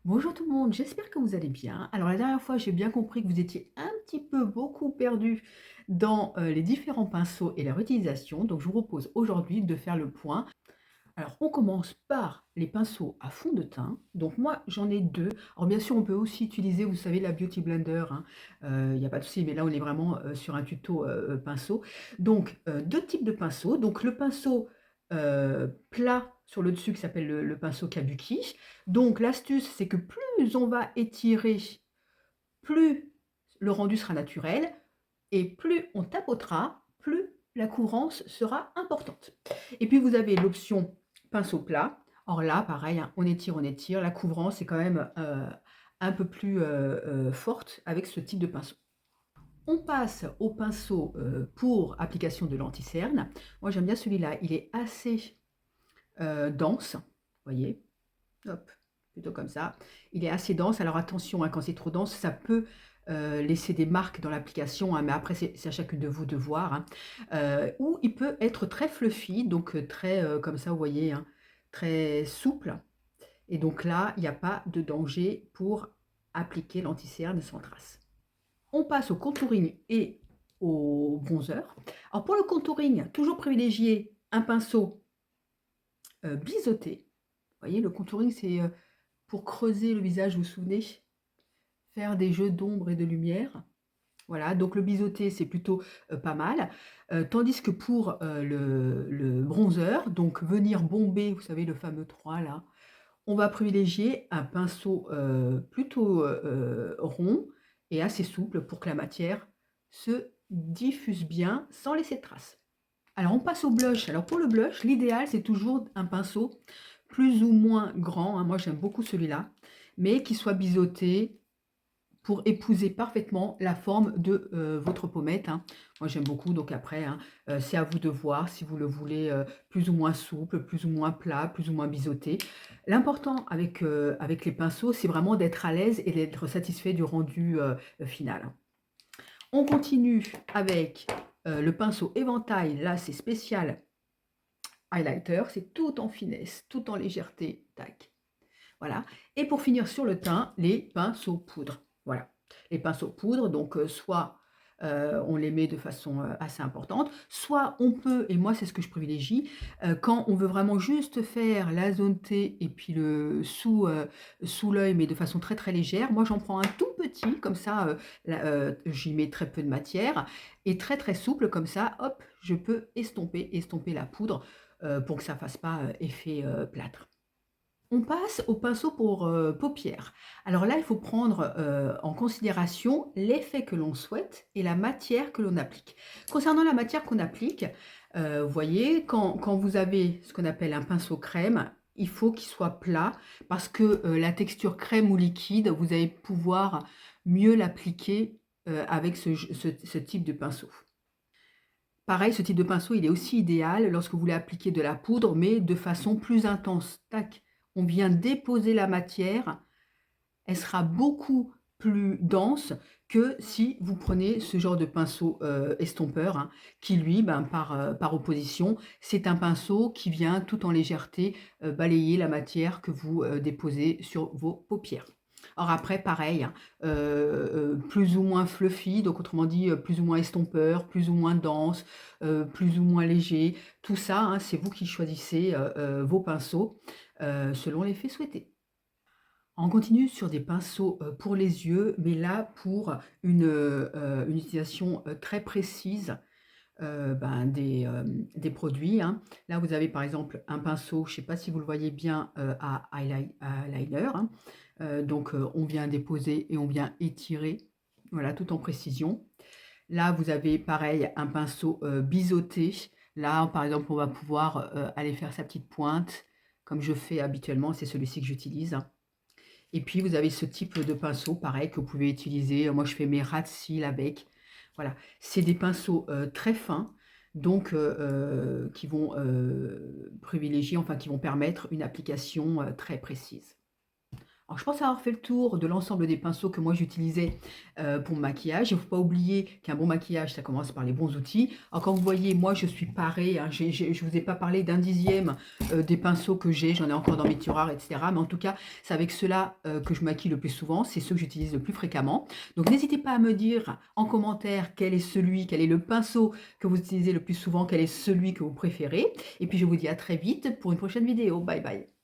Bonjour tout le monde, j'espère que vous allez bien. Alors la dernière fois, j'ai bien compris que vous étiez un petit peu beaucoup perdu dans les différents pinceaux et leur utilisation. Donc je vous propose aujourd'hui de faire le point. Alors on commence par les pinceaux à fond de teint. Donc moi j'en ai deux. Alors bien sûr on peut aussi utiliser, vous savez, la Beauty Blender, hein. Il n'y a pas de souci, mais là on est vraiment sur un tuto pinceau. Donc deux types de pinceaux. Donc le pinceau plat sur le dessus qui s'appelle le pinceau Kabuki. Donc l'astuce c'est que plus on va étirer, plus le rendu sera naturel et plus on tapotera, plus la couvrance sera importante. Et puis vous avez l'option pinceau plat. Or là, pareil, hein, on étire, on étire. La couvrance est quand même un peu plus forte avec ce type de pinceau. On passe au pinceau pour application de l'anti-cerne. Moi, j'aime bien celui-là. Il est assez dense. Vous voyez, hop, plutôt comme ça. Il est assez dense. Alors attention, hein, quand c'est trop dense, ça peut laisser des marques dans l'application, hein, mais après c'est à chacune de vous de voir, hein. Ou il peut être très fluffy, donc très comme ça, vous voyez, hein, très souple. Et donc là, il n'y a pas de danger pour appliquer l'anti-cerne sans trace. On passe au contouring et au bronzer. Alors pour le contouring, toujours privilégier un pinceau biseauté. Vous voyez, le contouring, c'est pour creuser le visage, vous vous souvenez? Faire des jeux d'ombre et de lumière. Voilà, donc le biseauté, c'est plutôt pas mal. Tandis que pour le bronzer, donc venir bomber, vous savez, le fameux 3 là, on va privilégier un pinceau plutôt rond et assez souple pour que la matière se diffuse bien sans laisser de traces. Alors on passe au blush. Alors pour le blush, l'idéal c'est toujours un pinceau plus ou moins grand, hein. Moi j'aime beaucoup celui-là, mais qui soit biseauté pour épouser parfaitement la forme de votre pommette, hein. Moi j'aime beaucoup, donc après, hein, c'est à vous de voir si vous le voulez plus ou moins souple, plus ou moins plat, plus ou moins biseauté. L'important avec les pinceaux, c'est vraiment d'être à l'aise et d'être satisfait du rendu final. On continue avec le pinceau éventail. Là, c'est spécial highlighter. C'est tout en finesse, tout en légèreté. Tac. Voilà. Et pour finir sur le teint, les pinceaux poudre. Voilà. Les pinceaux poudre, donc soit on les met de façon assez importante, soit on peut, et moi c'est ce que je privilégie, quand on veut vraiment juste faire la zone T et puis le sous l'œil, mais de façon très très légère, moi j'en prends un tout petit, comme ça j'y mets très peu de matière, et très très souple, comme ça, hop, je peux estomper la poudre pour que ça ne fasse pas effet plâtre. On passe au pinceau pour paupières. Alors là, il faut prendre en considération l'effet que l'on souhaite et la matière que l'on applique. Concernant la matière qu'on applique, vous voyez, quand vous avez ce qu'on appelle un pinceau crème, il faut qu'il soit plat parce que la texture crème ou liquide, vous allez pouvoir mieux l'appliquer avec ce type de pinceau. Pareil, ce type de pinceau, il est aussi idéal lorsque vous voulez appliquer de la poudre, mais de façon plus intense. Tac, on vient déposer la matière, elle sera beaucoup plus dense que si vous prenez ce genre de pinceau estompeur, hein, qui lui, ben, par opposition, c'est un pinceau qui vient tout en légèreté balayer la matière que vous déposez sur vos paupières. Alors après, pareil, hein, plus ou moins fluffy, donc autrement dit, plus ou moins estompeur, plus ou moins dense, plus ou moins léger. Tout ça, hein, c'est vous qui choisissez vos pinceaux selon l'effet souhaité. On continue sur des pinceaux pour les yeux, mais là pour une utilisation très précise ben, des produits, hein. Là, vous avez par exemple un pinceau, je ne sais pas si vous le voyez bien, à liner, hein. Donc, on vient déposer et on vient étirer, voilà, tout en précision. Là, vous avez pareil un pinceau biseauté. Là, par exemple, on va pouvoir aller faire sa petite pointe, comme je fais habituellement, c'est celui-ci que j'utilise. Et puis vous avez ce type de pinceau, pareil, que vous pouvez utiliser. Moi, je fais mes ras de cils avec. Voilà, c'est des pinceaux très fins, donc qui vont privilégier, enfin qui vont permettre une application très précise. Alors Alors, je pense avoir fait le tour de l'ensemble des pinceaux que moi j'utilisais pour mon maquillage. Il ne faut pas oublier qu'un bon maquillage, ça commence par les bons outils. Alors, comme vous voyez, moi je suis parée, hein, je ne vous ai pas parlé d'un dixième des pinceaux que j'ai, j'en ai encore dans mes tiroirs, etc. Mais en tout cas, c'est avec ceux-là que je maquille le plus souvent, c'est ceux que j'utilise le plus fréquemment. Donc, n'hésitez pas à me dire en commentaire quel est le pinceau que vous utilisez le plus souvent, quel est celui que vous préférez. Et puis, je vous dis à très vite pour une prochaine vidéo. Bye bye.